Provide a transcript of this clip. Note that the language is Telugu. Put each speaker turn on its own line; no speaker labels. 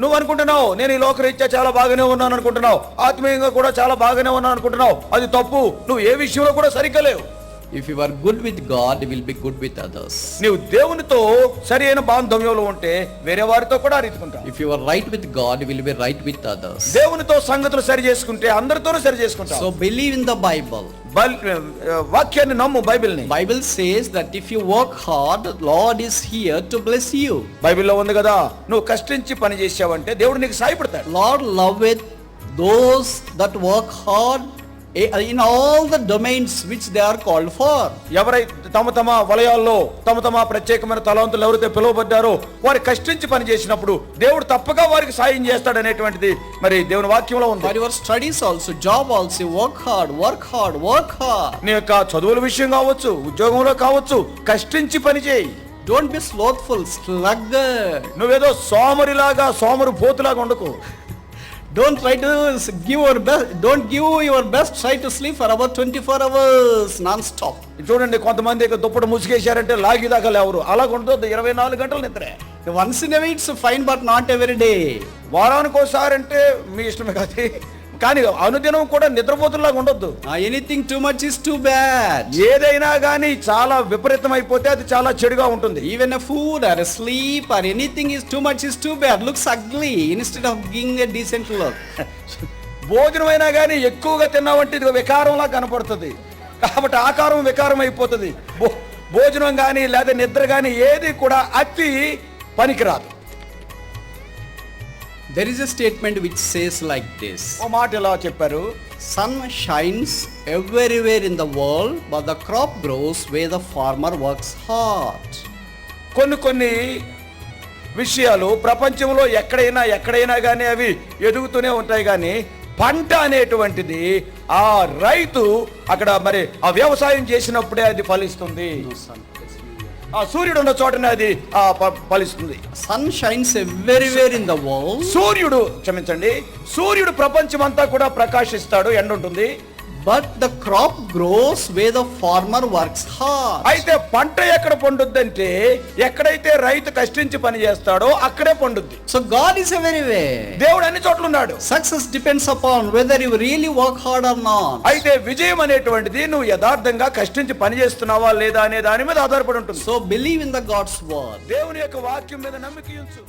నువ్వు అనుకుంటున్నావు నేను ఈ లోకరీత్యా చాలా బాగానే ఉన్నాను అనుకుంటున్నావు, ఆత్మీయంగా కూడా చాలా బాగానే ఉన్నాను అనుకుంటున్నావు. అది తప్పు. నువ్వు ఏ విషయంలో కూడా సరిగ్గా లేవు.
If you are good with God, you will be good with others.
నీవు దేవునితో సరి అయిన బాంధవ్యంలో ఉంటే వేరే వారితో కూడా రీతికుంటావు.
If you are right with God, you will be right with others.
దేవునితో సంగతులు సరి చేసుకుంటే అందరితోనూ సరి చేసుకుంటావు.
So believe in the Bible.
వాక్యాన్ని నమ్ము, బైబిల్ని.
Bible says that if you work hard, Lord is here to bless you.
బైబిల్లో ఉంది కదా, నువ్వు కష్టించి పని చేసావంటే దేవుడు నీకు సాయపడతాడు.
Lord loveth those that work hard in all the domains which they are called for.
ఎవరైతే తమ తమ వలయాల్లో తమ తమ ప్రత్యేకమైన తలాంతులు ఎవరైతే పిలువబడ్డారో వారు కష్టించి పని చేసినప్పుడు దేవుడు తప్పగా వారికి సాయం చేస్తాడు అనేటువంటిది మరి దేవుని వాక్యంలో ఉంది.
For your studies also, job also, work hard, work hard, work hard.
నీ యొక్క చదువుల విషయం కావచ్చు, ఉద్యోగంలో కావచ్చు, కష్టించి పని చేయి.
Don't be slothful, sluggard.
నువ్వేదో సోమరిలాగా సోమరు పోతులాగా ఉండకు.
Don't try to give your best. Don't give your best. Try to sleep for about 24 hours non-stop.
చూడండి, కొంతమంది దుప్పటి ముసుగేశారంటే లాగిదాకా లేవరు. అలా ఉండదు, 24 గంటలు నిద్రే.
Once in a week it's fine, but not every day.
వారానికి ఒకసారి అంటే మీ ఇష్టమే కాదు, కానీ అనుదినం కూడా నిద్రపోతులాగా ఉండొద్దు.
Anything too much is too bad.
ఏదైనా కానీ చాలా విపరీతం అయిపోతే అది చాలా చెడుగా ఉంటుంది.
Even a food or a sleep or anything is too much is too bad. Looks ugly instead of giving a decent look.
భోజనం అయినా కానీ ఎక్కువగా తిన్నావంటే ఇది వికారంలా కనపడుతుంది. కాబట్టి ఆకారం వికారం అయిపోతుంది. భోజనం కానీ లేదా నిద్ర కానీ ఏది కూడా అతి పనికిరాదు.
There is a statement which says like this.
ఓ మాట ఇలా చెప్పారు,
Sun shines everywhere in the world, but the crop grows where the farmer works hard.
కొన్ని విషయాలు ప్రపంచంలో ఎక్కడైనా కానీ అవి ఎదుగుతూనే ఉంటాయి, కానీ పంట అనేటువంటిది ఆ రైతు అక్కడ మరి ఆ వ్యవసాయం చేసినప్పుడే అది ఫలిస్తుంది. ఆ సూర్యుడు ఉన్న చోటనే అది ఫలిస్తుంది.
Sun shines everywhere in the world.
సూర్యుడు ప్రపంచమంతా కూడా ప్రకాశిస్తాడు, ఎండ ఉంటుంది.
But the crop grows where the farmer works hard.
అయితే పంట ఎక్కడ పండుద్దంటే ఎక్కడైతే రైతు కష్టించి పని చేస్తాడో అక్కడే పండుద్ది.
So God is everywhere.
దేవుడు అన్ని చోట్ల ఉన్నాడు.
Success depends upon whether you really work hard or not.
అయితే విజయం అనేటువంటిది నువ్వు యథార్థంగా కష్టించి పని చేస్తున్నావా లేదా అనే దాని మీద ఆధారపడి ఉంటుంది.
So believe in the God's word.
దేవుని యొక్క వాక్యం మీద నమ్మిక ఉంచు.